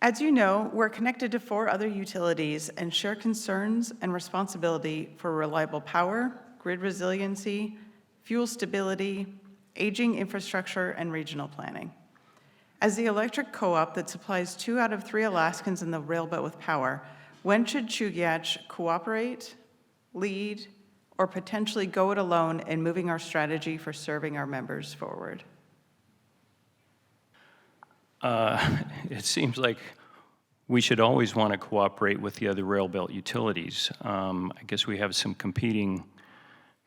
As you know, we're connected to 4 other utilities and share concerns and responsibility for reliable power, grid resiliency, fuel stability, aging infrastructure, and regional planning. As the electric co-op that supplies 2 out of 3 Alaskans in the Railbelt with power, when should Chugach cooperate, lead, or potentially go it alone in moving our strategy for serving our members forward? It seems like we should always want to cooperate with the other Railbelt utilities. I guess we have some competing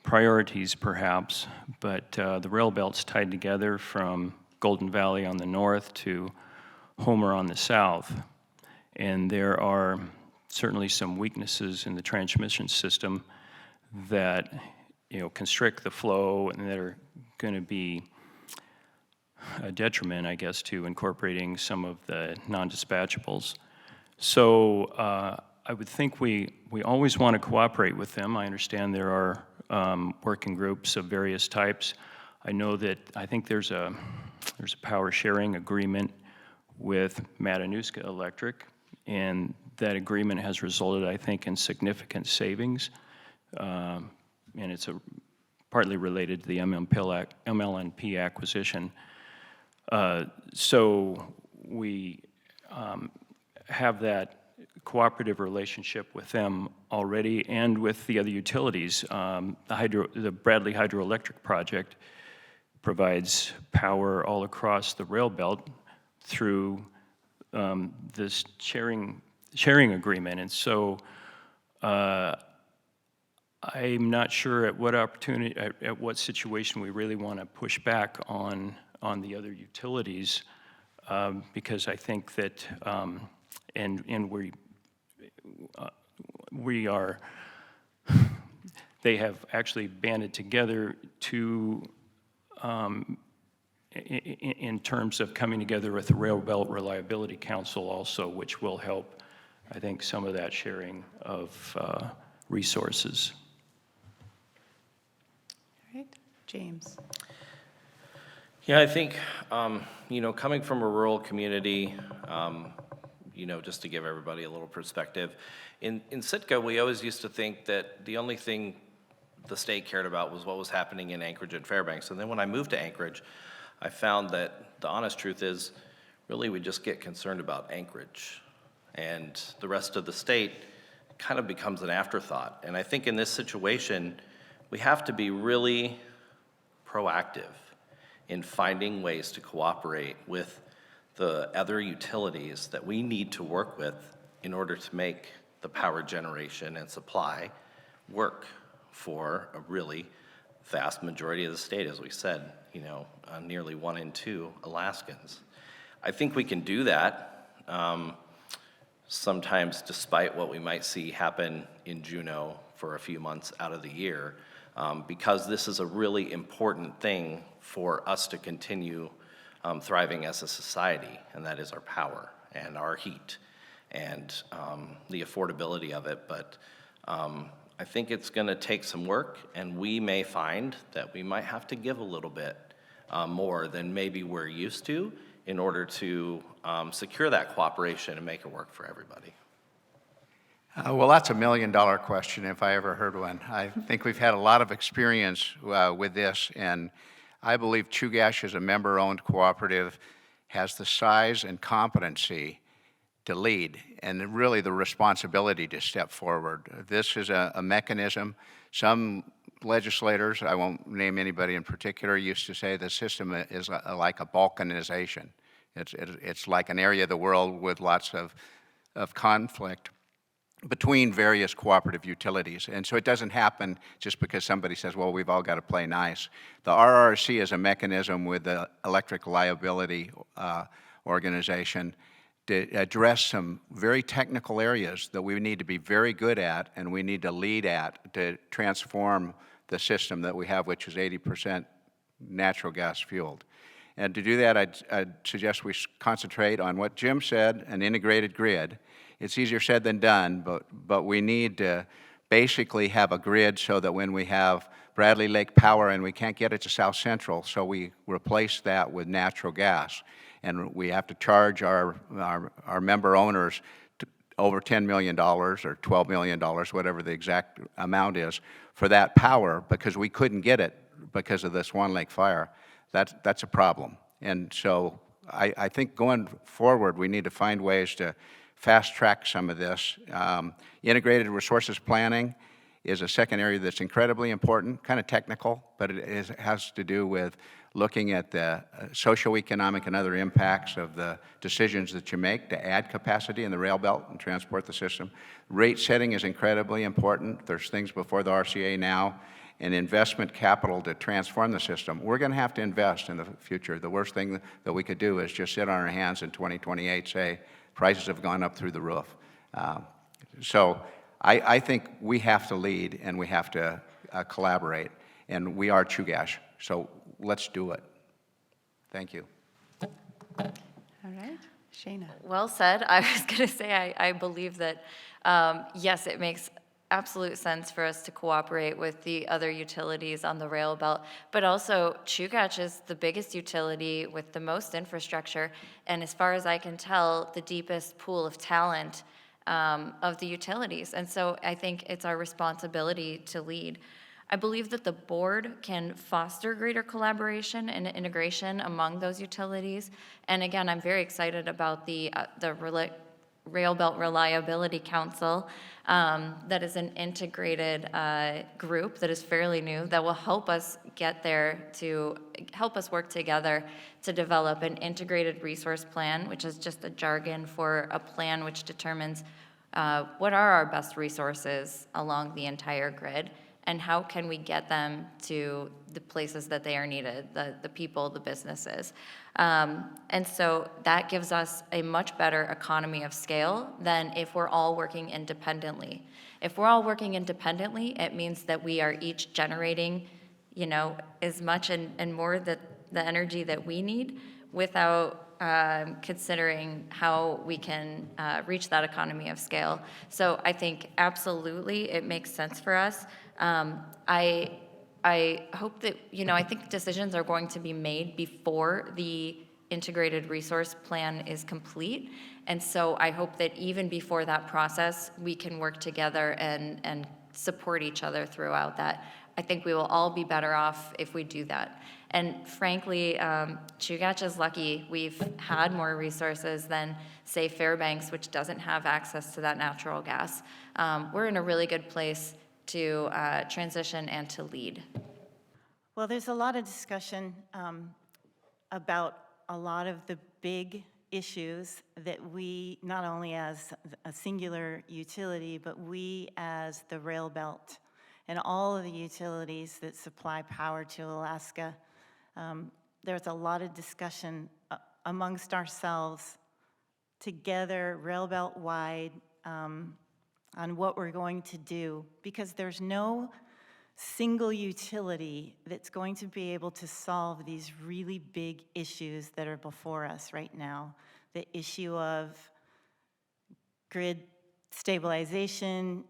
priorities, perhaps, but the Railbelt's tied together from Golden Valley on the north to Homer on the south, and there are certainly some weaknesses in the transmission system that constrict the flow and that are going to be a detriment, I guess, to incorporating some of the non-dispatchables. So I would think we always want to cooperate with them. I understand there are working groups of various types. I think there's a power sharing agreement with Matanuska Electric, and that agreement has resulted, I think, in significant savings, and it's partly related to the MLNP acquisition. So we have that cooperative relationship with them already and with the other utilities. The Bradley Hydroelectric Project provides power all across the Railbelt through this sharing agreement. And so I'm not sure at what situation we really want to push back on the other utilities, because I think that, they have actually banded together to, in terms of coming together with the Railbelt Reliability Council also, which will help, I think, some of that sharing of resources. All right, James. Yeah, I think, coming from a rural community, just to give everybody a little perspective, in Sitka, we always used to think that the only thing the state cared about was what was happening in Anchorage and Fairbanks. And then when I moved to Anchorage, I found that the honest truth is, really, we just get concerned about Anchorage. And the rest of the state kind of becomes an afterthought. And I think in this situation, we have to be really proactive in finding ways to cooperate with the other utilities that we need to work with in order to make the power generation and supply work for a really vast majority of the state, as we said, nearly 1 in 2 Alaskans. I think we can do that, sometimes despite what we might see happen in Juneau for a few months out of the year, because this is a really important thing for us to continue thriving as a society, and that is our power and our heat and the affordability of it. But I think it's going to take some work, and we may find that we might have to give a little bit more than maybe we're used to in order to secure that cooperation and make it work for everybody. Well, that's $1 million question if I ever heard one. I think we've had a lot of experience with this, and I believe Chugach, as a member-owned cooperative, has the size and competency to lead and really the responsibility to step forward. This is a mechanism. Some legislators, I won't name anybody in particular, used to say the system is like a balkanization. It's like an area of the world with lots of conflict between various cooperative utilities. And so it doesn't happen just because somebody says, well, we've all got to play nice. The RRC is a mechanism with the Electric Liability Organization to address some very technical areas that we need to be very good at and we need to lead at to transform the system that we have, which is 80% natural gas fueled. And to do that, I'd suggest we concentrate on what Jim said, an integrated grid. It's easier said than done, but we need to basically have a grid so that when we have Bradley Lake power and we can't get it to South Central, so we replace that with natural gas. and we have to charge our member owners over $10 million or $12 million, whatever the exact amount is, for that power because we couldn't get it because of this Swan Lake fire. That's a problem. And so I think going forward, we need to find ways to fast track some of this. Integrated resources planning is a second area that's incredibly important, kind of technical, but it has to do with looking at the socioeconomic and other impacts of the decisions that you make to add capacity in the rail belt and transport the system. Rate setting is incredibly important. There's things before the RCA now, and investment capital to transform the system. We're going to have to invest in the future. The worst thing that we could do is just sit on our hands in 2028, say prices have gone up through the roof. So I think we have to lead and we have to collaborate, and we are Chugach, so let's do it. Thank you. All right, Shayna. Well said. I was going to say, I believe that, yes, it makes absolute sense for us to cooperate with the other utilities on the rail belt, but also Chugach is the biggest utility with the most infrastructure, and as far as I can tell, the deepest pool of talent of the utilities. And so I think it's our responsibility to lead. I believe that the board can foster greater collaboration and integration among those utilities. And again, I'm very excited about the Railbelt Reliability Council that is an integrated group that is fairly new that will help us get there, to help us work together to develop an integrated resource plan, which is just a jargon for a plan which determines what are our best resources along the entire grid and how can we get them to the places that they are needed, the people, the businesses. And so that gives us a much better economy of scale than if we're all working independently. If we're all working independently, it means that we are each generating, as much and more the energy that we need without considering how we can reach that economy of scale. So I think absolutely it makes sense for us. I hope that, I think decisions are going to be made before the integrated resource plan is complete. And so I hope that even before that process, we can work together and support each other throughout that. I think we will all be better off if we do that. And frankly, Chugach is lucky. We've had more resources than, say, Fairbanks, which doesn't have access to that natural gas. We're in a really good place to transition and to lead. Well, there's a lot of discussion about a lot of the big issues that we, not only as a singular utility, but we as the rail belt and all of the utilities that supply power to Alaska, there's a lot of discussion amongst ourselves together, rail belt wide, on what we're going to do, because there's no single utility that's going to be able to solve these really big issues that are before us right now. The issue of grid stabilization,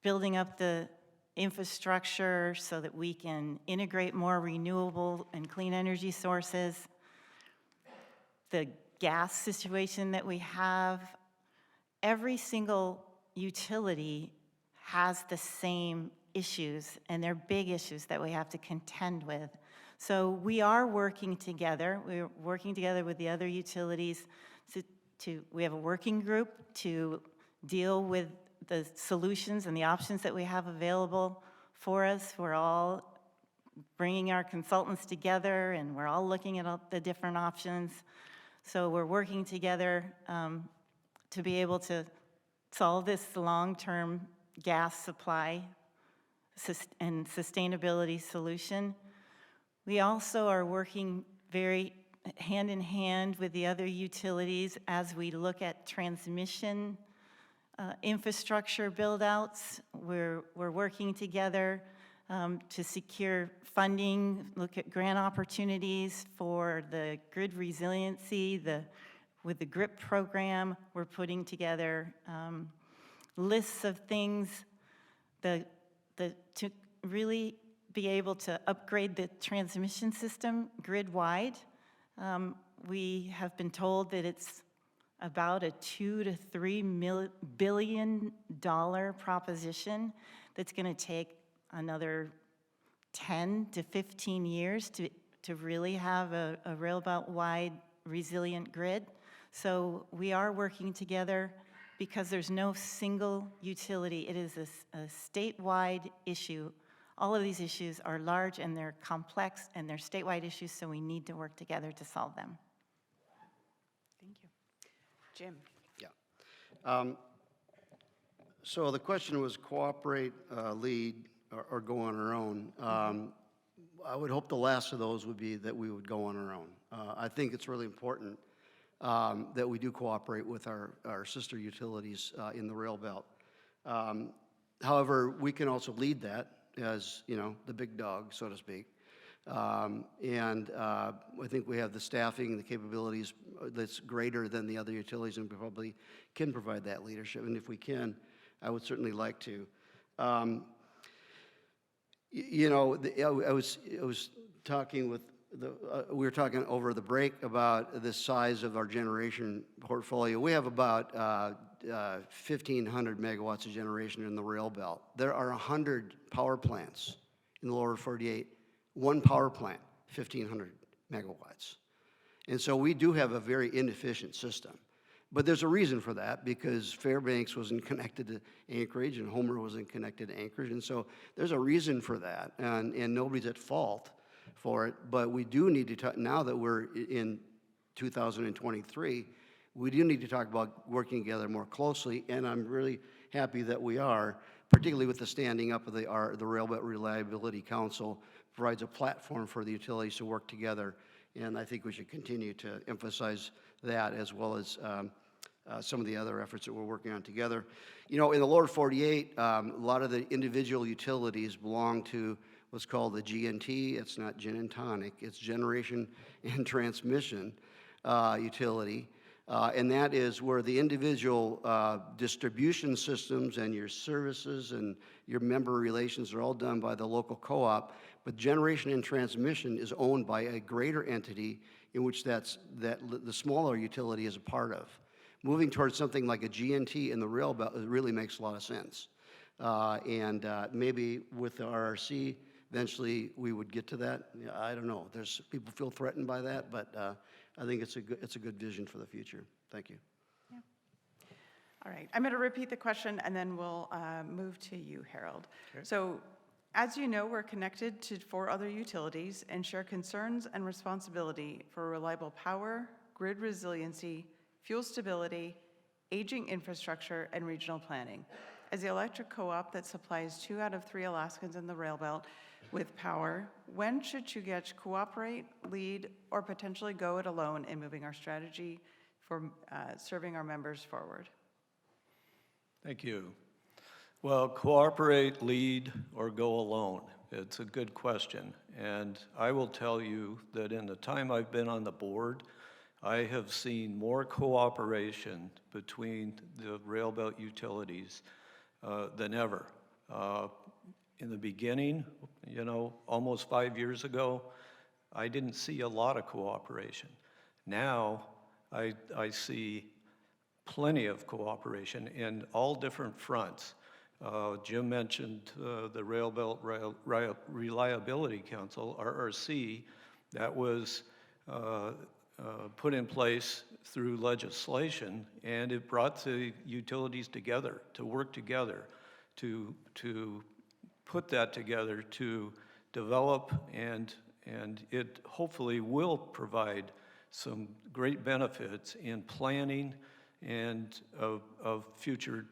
building up the infrastructure so that we can integrate more renewable and clean energy sources, the gas situation that we have. Every single utility has the same issues, and they're big issues that we have to contend with. So we are working together. We're working together with the other utilities we have a working group to deal with the solutions and the options that we have available for us. We're all bringing our consultants together, and we're all looking at all the different options. So we're working together to be able to solve this long-term gas supply and sustainability solution. We also are working very hand in hand with the other utilities as we look at transmission infrastructure build-outs. We're working together to secure funding, look at grant opportunities for the grid resiliency. With the GRIP program, we're putting together lists of things to really be able to upgrade the transmission system grid-wide. We have been told that it's about a $2 to $3 billion proposition that's going to take another 10 to 15 years to really have a Railbelt-wide resilient grid. So we are working together because there's no single utility. It is a statewide issue. All of these issues are large and they're complex and they're statewide issues, so we need to work together to solve them. Thank you. Jim? Yeah. So the question was cooperate, lead, or go on our own. I would hope the last of those would be that we would go on our own. I think it's really important that we do cooperate with our sister utilities in the Railbelt. However, we can also lead that as, you know, the big dog, so to speak. I think we have the staffing and the capabilities that's greater than the other utilities, and we probably can provide that leadership. And if we can, I would certainly like to. You know, I was talking with we were talking over the break about the size of our generation portfolio. We have about 1,500 megawatts of generation in the Railbelt. There are 100 power plants in the lower 48. One power plant, 1,500 megawatts. And so we do have a very inefficient system. But there's a reason for that, because Fairbanks wasn't connected to Anchorage and Homer wasn't connected to Anchorage. And so there's a reason for that, and nobody's at fault for it. But we do need to talk, now that we're in 2023, we do need to talk about working together more closely, and I'm really happy that we are, particularly with the standing up of the Railbelt Reliability Council, provides a platform for the utilities to work together, and I think we should continue to emphasize that, as well as some of the other efforts that we're working on together. You know, in the lower 48, a lot of the individual utilities belong to what's called the GNT. It's not gin and tonic, it's generation and transmission utility. And that is where the individual distribution systems and your services and your member relations are all done by the local co-op, but generation and transmission is owned by a greater entity in which the smaller utility is a part of. Moving towards something like a GNT in the Railbelt really makes a lot of sense. Maybe with the RRC, eventually we would get to that. I don't know. There's people feel threatened by that, but I think it's a good vision for the future. Thank you. Yeah. All right. I'm going to repeat the question, and then we'll move to you, Harold. Okay. So, as you know, we're connected to 4 other utilities and share concerns and responsibility for reliable power, grid resiliency, fuel stability, aging infrastructure, and regional planning. As the electric co-op that supplies 2 out of 3 Alaskans in the Railbelt with power, when should Chugach cooperate, lead, or potentially go it alone in moving our strategy for serving our members forward? Thank you. Well, cooperate, lead, or go alone? It's a good question. And I will tell you that in the time I've been on the board, I have seen more cooperation between the Railbelt utilities than ever. In the beginning, you know, almost 5 years ago, I didn't see a lot of cooperation. Now, I see plenty of cooperation in all different fronts. Jim mentioned the Railbelt Reliability Council, RRC, that was put in place through legislation, and it brought the utilities together to work together to put that together to develop, and it hopefully will provide some great benefits in planning and of future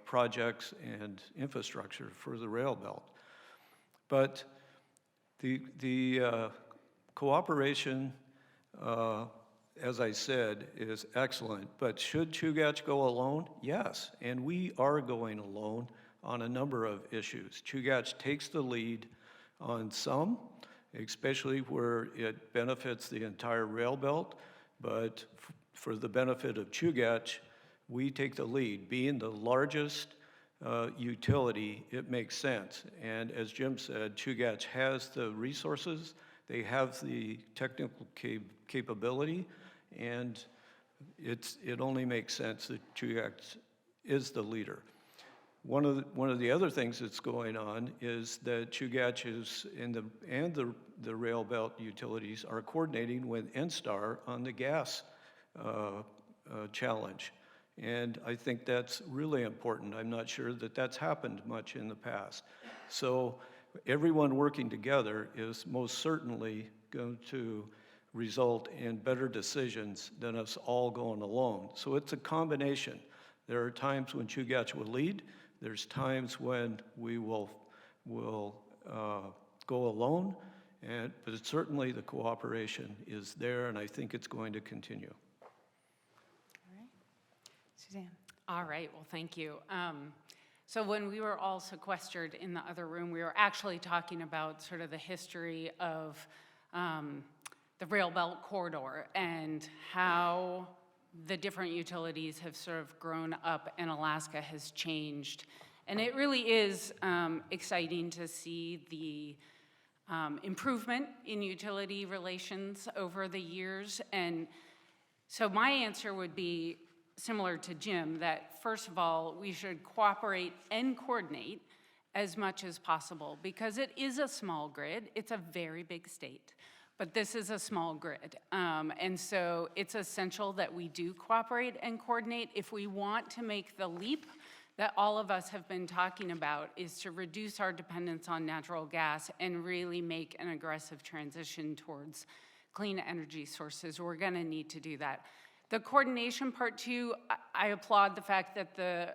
projects and infrastructure for the Railbelt. But the cooperation, as I said, is excellent. But should Chugach go alone? Yes, and we are going alone on a number of issues. Chugach takes the lead on some, especially where it benefits the entire Railbelt, but for the benefit of Chugach, we take the lead. Being the largest utility, it makes sense. And as Jim said, Chugach has the resources, they have the technical capability, and it only makes sense that Chugach is the leader. One of the other things that's going on is that Chugach is and the Railbelt utilities are coordinating with NSTAR on the gas challenge. And I think that's really important. I'm not sure that that's happened much in the past. So everyone working together is most certainly going to result in better decisions than us all going alone. So it's a combination. There are times when Chugach will lead. There's times when we will go alone, but it's certainly the cooperation is there, and I think it's going to continue. All right. Suzanne. All right, well, thank you. So when we were all sequestered in the other room, we were actually talking about sort of the history of the Railbelt corridor and how the different utilities have sort of grown up and Alaska has changed. And it really is exciting to see the improvement in utility relations over the years. And so my answer would be similar to Jim, that first of all, we should cooperate and coordinate as much as possible because it is a small grid. It's a very big state, but this is a small grid. And so it's essential that we do cooperate and coordinate if we want to make the leap that all of us have been talking about, is to reduce our dependence on natural gas and really make an aggressive transition towards clean energy sources. We're gonna need to do that. The coordination part too, I applaud the fact that the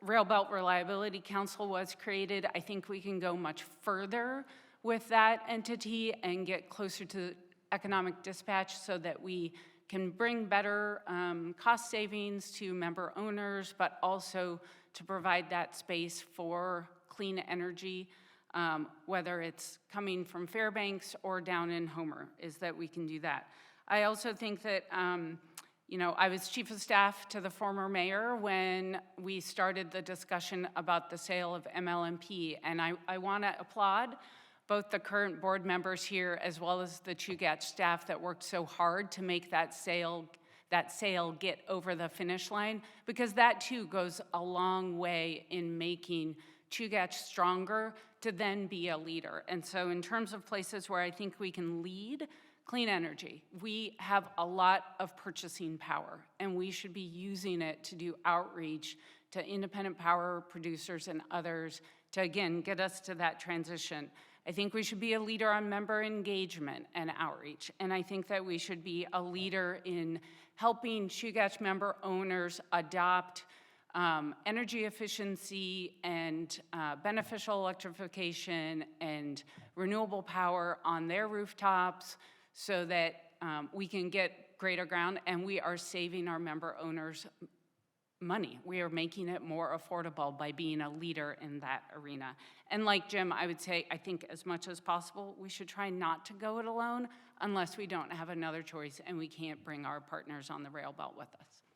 Railbelt Reliability Council was created. I think we can go much further with that entity and get closer to economic dispatch so that we can bring better cost savings to member owners, but also to provide that space for clean energy, whether it's coming from Fairbanks or down in Homer, is that we can do that. I also think that, I was chief of staff to the former mayor when we started the discussion about the sale of MLMP, and I want to applaud both the current board members here as well as the Chugach staff that worked so hard to make that sale get over the finish line, because that too goes a long way in making Chugach stronger to then be a leader. And so in terms of places where I think we can lead, clean energy. We have a lot of purchasing power, and we should be using it to do outreach to independent power producers and others to, again, get us to that transition. I think we should be a leader on member engagement and outreach, and I think that we should be a leader in helping Chugach member owners adopt energy efficiency and beneficial electrification and renewable power on their rooftops, so that we can get greater ground and we are saving our member owners money. We are making it more affordable by being a leader in that arena. And like Jim, I would say, I think as much as possible, we should try not to go it alone unless we don't have another choice and we can't bring our partners on the Railbelt with us.